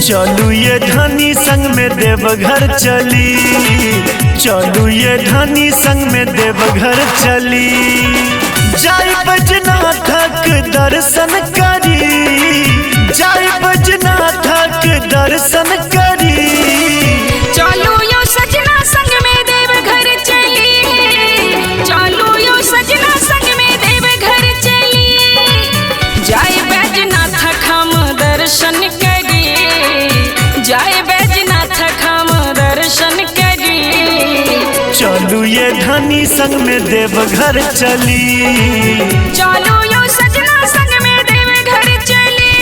चलू ये धनी संग में देवघर चली, चलू ये धनी संग में देवघर चली। जाई बैजनाथक दर्शन करी, जाई बैजनाथक दर्शन करी। चलो यो सजना संग में देवघर चली, चलो यो सजना संग में देवघर चली। जाए बैजनाथ हम दर्शन करी, जाए बैजनाथ हम दर्शन करी। चलू ये धनी संग में देवघर चली, चलो यो सजना संग में देवघर चली।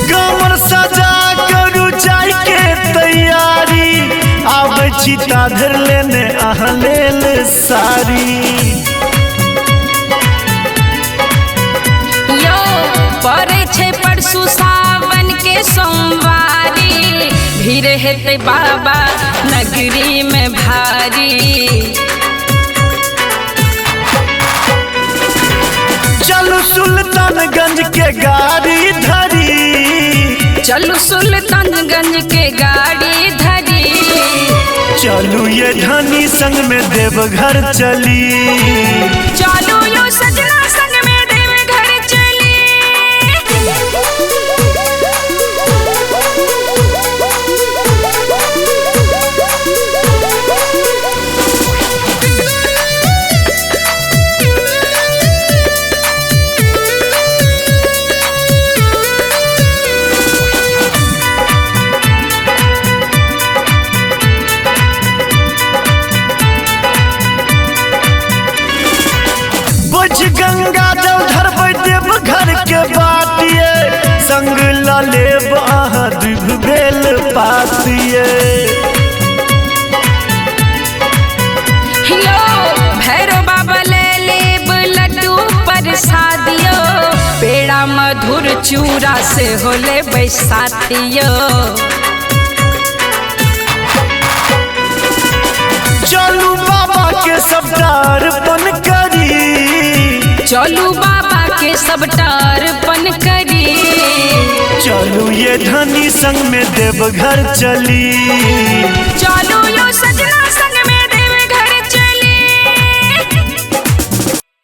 कमर सजा करू जाय के तैयारी, आबै छी ताधर लेने अहाँ लेल सारी। यो पड़े छे परसू सावन के सोमवारी, भीड़ हेते बाबा नगरी में भारी। चलू सुल्तानगंज के गाड़ी धरी, चलू सुल्तानगंज के गाड़ी धरी। चलू ये धनी संग में देवघर चली, चलो यो सजना संग में देवघर चली। बुझ गंगा जल धरबै देवघर के बाटिए, संग ल लेब अहाँ दुभ बेल पातिए। यो भैरव बाबा ले लेब लड्डू प्रसादियो, पेड़ा मधुर चूड़ा से होले बैसातियो। चलू बाबा के सबटा अर्पण करी, चलू बाबा के सबटा अर्पण करी। चलू ये धनी संग में देवघर चली,